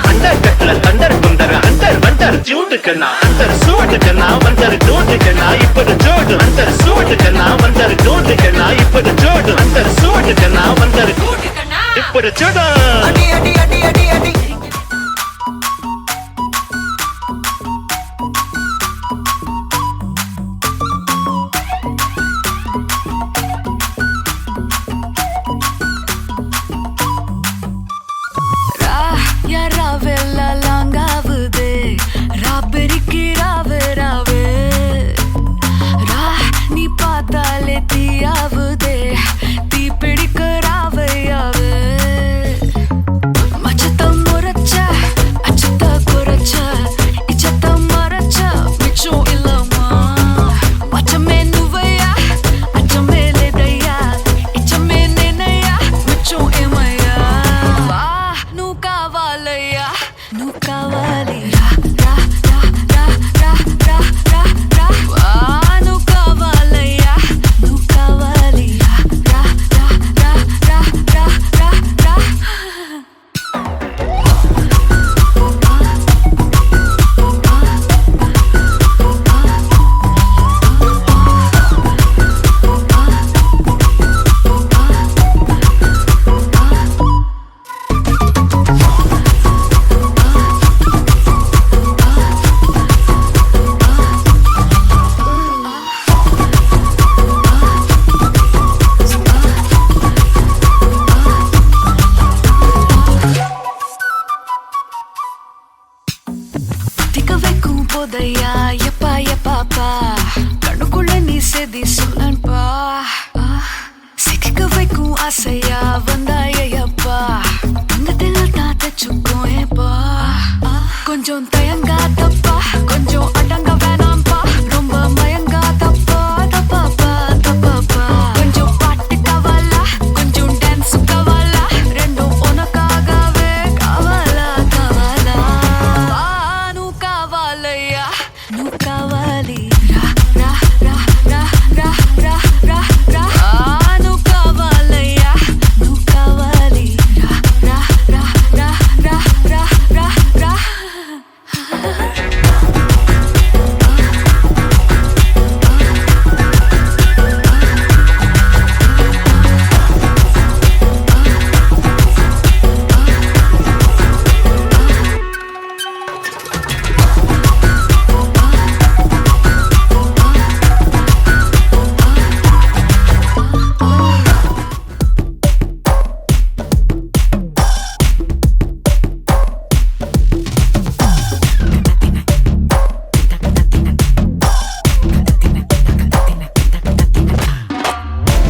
अंदर कटल अंदर कुंदर अंदर बंदर जूट करना अंदर सूट करना बंदर डोट करना इपड़ जोड़ अंदर सूट करना बंदर डोट करना इपड़ जोड़ अंदर सूट करना बंदर डोट करना इपड़ जोड़ अडी अडी अडी अडी अडी போதையா எப்பா எப்பாப்பா கண்ணுக்குள்ள நீ செதி சொல்லன்பா சிக்க வைக்கும் ஆசையா வந்தாயப்பா தங்கத்தில் தான் தச்சுக்கும் ஏப்பா கொஞ்சம் தயங்காதப்பா கொஞ்சம் அடங்க வேணாம்பா ரொம்ப மயங்காதப்பா தப்பாப்பா தப்பாப்பா கொஞ்சம் பாட்டு கவலா கொஞ்சம் டான்ஸ் கவலா ரெண்டும் உனக்காகவே கவலா கவலா நூ கவலையா நூ கவலி ரா ரா ரா ரா ரா ரா ரா ரா நூ கவலையா நூ கவலி ரா ரா ரா ரா ரா ரா ரா ரா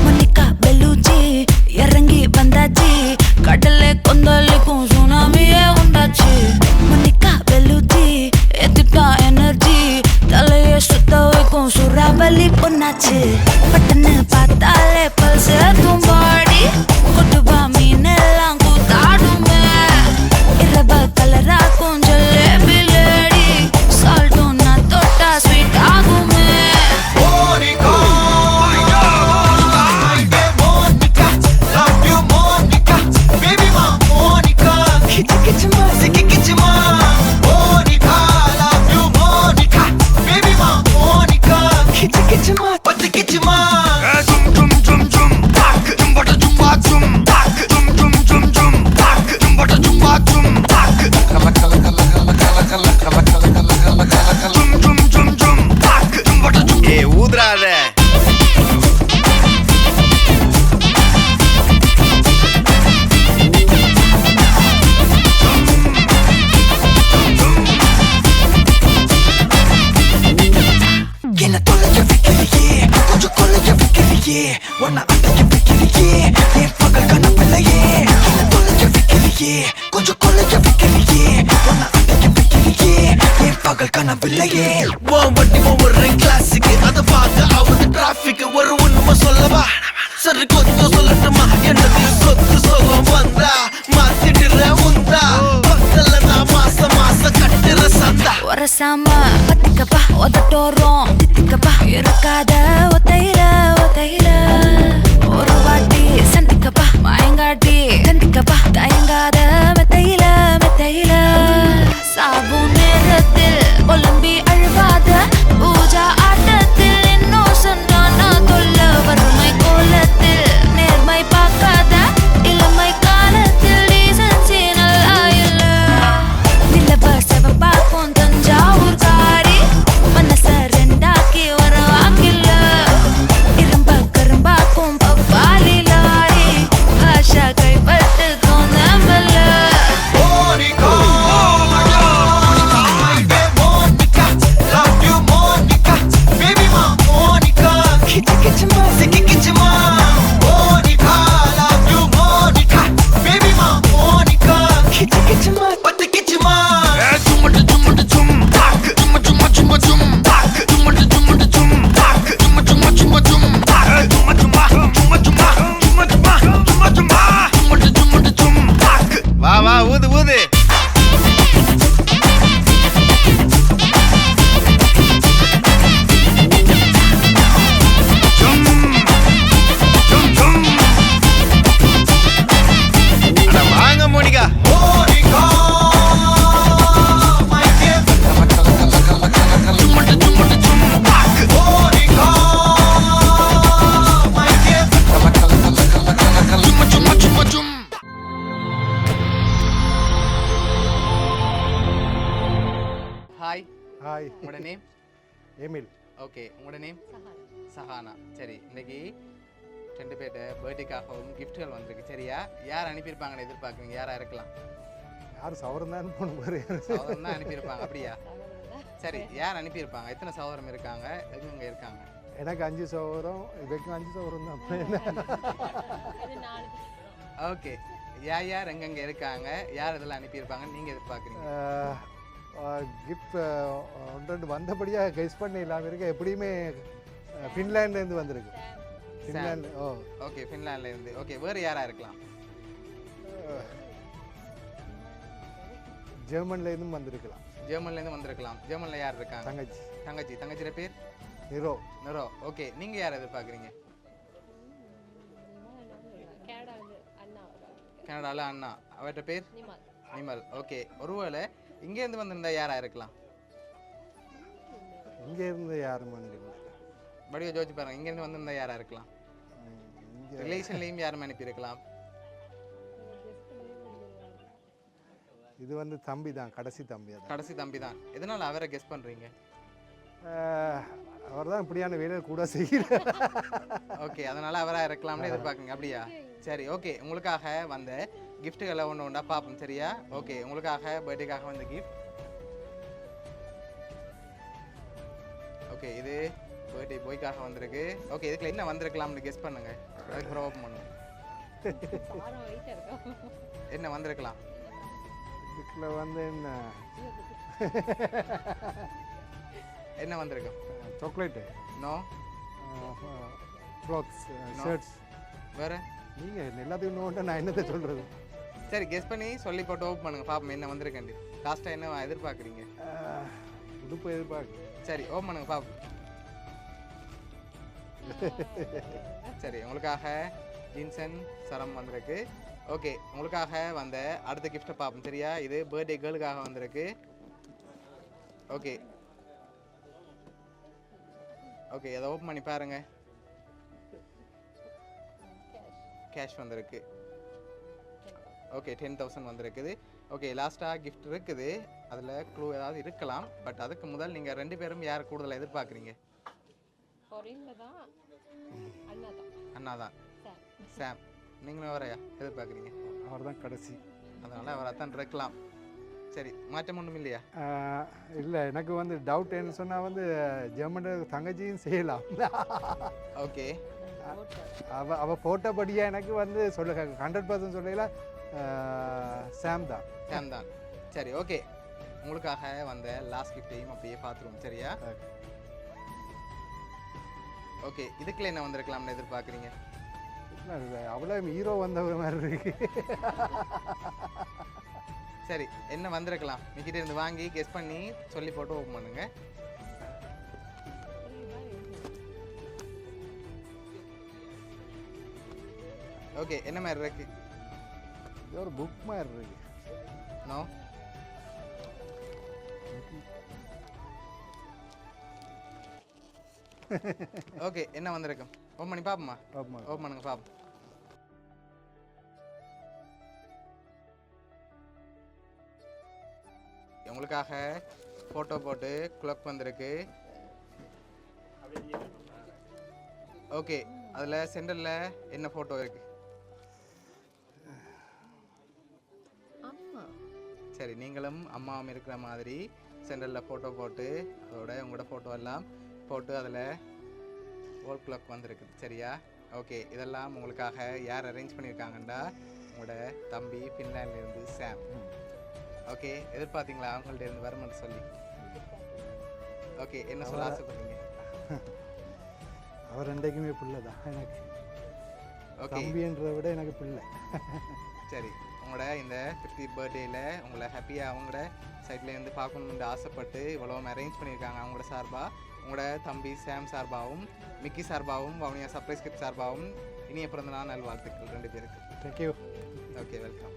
மோனிகா பெல்லூச்சி இறங்கி வந்தாச்சு கடலே கொந்தளிக்கும் சுனாமியே உண்டாச்சு மோனிகா பெல்லூச்சி எத்திட்டா எனர்ஜி தலையை சுத்த வைக்கும் சுறாவளி பொண்ணாச்சு பட்டன்னு பார்த்தாலே பல்ஸ் தும்பாடி கொட்டுபா மீன் எல்லாம் கூத்தாடுமே இரவ கலராக்கும் ஜல்லேபி லேடி சால்ட்டும் நான் தொட்டா ஸ்வீட் ஆகுமே ஊதுறாத என்ன தொலைய வைக்கிறியே கொஞ்சம் கொலைய வைக்கிறியே உன்னை அடைக்க வைக்கிறியே என் பகல் கனவில்லையே என்ன தொலைய வைக்கிறியே கொஞ்சம் கொலைய வைக்கிறியே உன்னை அடைக்க வைக்கிறியே என் பகல் கனவில்லையே வண்டி ஒவ்வொரு கிளாஸுக்கு அதை பார்க்க ஆகுது டிராபிக் ஒரு உண்மை சொல்லவா சரி கொஞ்சம் சொல்லட்டுமா என்னது சொத்து சொகம் வந்தா மாத்திடுற உந்தா பக்கத்துல நான் மாசம் கட்டுற சந்தா ஒரசாம பத்திக்கப்பா ஒதட்டோரம் தித்திக்கப்பா இருக்காத ஒத்தையில ஒத்தையில ஒரு வாட்டி சந்திக்கப்பா மாயங்காட்டி கந்திக்கப்பா தயங்காத மெத்தையில மெத்தையில சாபு நேரத்தில் ஒலம்பி அழுவாத பூஜா ஆட்டத்தில் இன்னும் சொன்னா தொல்ல வறுமை கோலத்தில் நேர்மை பார்க்காத இளமை காலத்தில் டீசன்சி நல்லா இல்ல நிலவ செவப்பாக்கும் தஞ்சாவூர் காரி மனச ரெண்டாக்கி வர வாக்கில்ல இரும்ப கரும்பாக்கும் பப்பாலி லாரி ஆஷா கைப்பட்டுக்கும் நம்பல வா வா ஊது ஊது அட வாங்க மோனிகா ஹாய் ஹாய் உங்களோட நேம் எமில் ஓகே உங்களோட நேம் சஹானா சரி இன்னைக்கு 2 பேர்ட்ட பர்த்டேக்காகவும் கிஃப்ட்கள் வந்திருக்கு சரியா யார் அனுப்பியிருப்பாங்கன்னு எதிர்பார்க்குறீங்க யாரா இருக்கலாம் யார் சவரம் தான் போன பாரு சகோதரன் தான் அனுப்பியிருப்பாங்க அப்படியா சரி யார் அனுப்பியிருப்பாங்க எத்தனை சகோதரம் இருக்காங்க எங்க இருக்காங்க எனக்கு 5 சவரம் இவைக்கும் 5 சவரம் தான் ஓகே யார் யார் எங்கெங்க இருக்காங்க யார் இதெல்லாம் அனுப்பியிருப்பாங்கன்னு நீங்கள் எதிர்பார்க்குறீங்க கிஃப்ட் ஒன்று வந்தபடியாக கெஸ் பண்ண இல்லாமல் இருக்க எப்படியுமே ஃபின்லாண்ட்லேருந்து வந்திருக்கு ஃபின்லாண்ட் ஓ ஓகே ஃபின்லாண்ட்ல இருந்து. ஓகே வேறு யாரா இருக்கலாம்? ஜெர்மன்லேருந்தும் வந்திருக்கலாம். ஜெர்மன்ல இருந்து வந்திருக்கலாம். ஜெர்மன்ல யார் இருக்காங்க? தங்கச்சி தங்கச்சியோட பேர் ஹீரோ. நிரோ. ஓகே நீங்க யார் எதிர்பார்க்குறீங்க? கனடால அண்ணா. அவர்கிட்ட பேர் நிமல். ஓகே ஒருவேளை இங்கேருந்து வந்திருந்தா யாரா இருக்கலாம்? இங்கேருந்து யாரும் வந்திருக்கல. வடிவ ஜோதிச்சு பாருங்க. இங்கேருந்து வந்திருந்தா யாரா இருக்கலாம்? இங்கே ரிலேஷன்லேயும் யாரும் அனுப்பியிருக்கலாம். இது வந்து தம்பி தான், கடைசி தம்பி தான். கடைசி தம்பி தான். எதனால அவரை கெஸ் பண்றீங்க? அவர் தான் இப்படியான வேலையை கூட செய்கிறார். ஓகே அதனால அவரா இருக்கலாம்னு எதிர்பார்க்குங்க. அப்படியா? சரி ஓகே உங்களுக்காக வந்த கிஃப்ட்டுகளை ஒன்று ஒன்றா பார்ப்போம் சரியா? ஓகே உங்களுக்காக பர்த்டேக்காக வந்த கிஃப்ட். ஓகே இது பர்த்டே பாய்க்காக வந்திருக்கு. ஓகே இதுக்குள்ள என்ன வந்திருக்கலாம்னு கெஸ் பண்ணுங்க. அதுக்கப்புறம் ஓப்பன் பண்ணுங்க. என்ன வந்திருக்கலாம்? இதுக்குள்ள வந்து என்ன வந்திருக்கும்? Chocolate, no clothes, shirts. வேற நீங்கள் எல்லாத்தையும் இன்னும் நான் என்னத்தை சொல்கிறது? சரி கெஸ் பண்ணி சொல்லி போட்டு ஓப்பன் பண்ணுங்க பாப்போம் என்ன வந்திருக்கேன். லாஸ்ட்டாக என்ன எதிர்பார்க்குறீங்க? உடுப்பு எதிர்பார்க்கு. சரி ஓப்பன் பண்ணுங்க பாப்போம். சரி உங்களுக்காக ஜீன்சன் சரம் வந்திருக்கு. ஓகே உங்களுக்காக வந்த அடுத்த கிஃப்ட்டை பார்ப்போம் சரியா? இது பர்த்டே கேர்ளுக்காக வந்திருக்கு. ஓகே ஓகே அதை ஓப்பன் பண்ணி பாருங்க. கேஷ் வந்திருக்கு. ஓகே 10,000 வந்திருக்குது. ஓகே லாஸ்ட்டாக கிஃப்ட் இருக்குது. அதில் க்ளூ ஏதாவது இருக்கலாம். பட் அதுக்கு முதல் நீங்கள் 2 பேரும் யார் கூடுதலாக எதிர்பார்க்குறீங்க? அண்ணா தான். சாம் நீங்களும் வரையா எதிர்பார்க்குறீங்க? அவர் தான் கடைசி. அதனால் அவரை தான் இருக்கலாம். சரி மாற்றம் ஒன்றும் இல்லையா? இல்லை எனக்கு வந்து டவுட் என்ன சொன்னால் வந்து ஜெர்மன் தங்கச்சியும் செய்யலாம். ஓகே அவள் போட்டபடியாக எனக்கு வந்து சொல்ல 100% சொல்லல சாம் தான். சாம் தான். சரி ஓகே உங்களுக்காக வந்த லாஸ்ட் கிஃப்டையும் அப்படியே பார்த்துருவோம் சரியா? ஓகே இதுக்குள்ள என்ன வந்திருக்கலாம்னு எதிர்பார்க்குறீங்க? அவ்வளோ ஹீரோ வந்த மாதிரி இருக்கு. சரி என்ன வந்திருக்கலாம்? நீக்கிட்ட இருந்து வாங்கி கெஸ் பண்ணி சொல்லி போட்டு ஓப்பன் பண்ணுங்க. ஓகே என்ன மாதிரி இருக்கு? இது ஒரு புக் மாதிரி இருக்கு. நோ ஓகே என்ன வந்திருக்கும்? ஓப்பன் பண்ணி பார்ப்போமா? ஓப்பன் பண்ணுங்க பார்ப்போம். உங்களுக்காக ஃபோட்டோ போட்டு குளக் வந்திருக்கு. ஓகே அதில் சென்டரில் என்ன ஃபோட்டோ இருக்கு? சரி நீங்களும் அம்மாவும் இருக்கிற மாதிரி சென்டரில் ஃபோட்டோ போட்டு அதோட உங்களோட ஃபோட்டோ எல்லாம் போட்டு அதில் ஓல் கிளாக் வந்திருக்குது சரியா? ஓகே இதெல்லாம் உங்களுக்காக யார் அரேஞ்ச் பண்ணியிருக்காங்கண்டா உங்களோட தம்பி ஃபின்லாண்ட்லேருந்து சாம். ஓகே எதிர்பார்த்தீங்களா அவங்கள்ட்ட இருந்து வருமானு சொல்லி? ஓகே என்ன சொல்ல ஆசைப்படுறீங்க? அவர் ரெண்டைக்குமே பிள்ளை தான் எனக்கு. ஓகே தம்பின்றதை விட எனக்கு பிள்ளை. சரி உங்களோட இந்த 50th பர்த்டேயில் உங்களை ஹாப்பியாக அவங்களோட சைட்லேருந்து பார்க்கணுன்னு ஆசைப்பட்டு இவ்வளோ அரேஞ்ச் பண்ணியிருக்காங்க. அவங்களோட சார்பாக உங்களோட தம்பி சாம் சார்பாகவும் மிக்கி சார்பாகவும் வவுனியா சர்ப்ரைஸ் கிஃப்ட் சார்பாகவும் இனிய பிறந்த நாள் நல்வாழ்த்துக்கள் 2 பேருக்கு. தேங்க்யூ. Okay welcome.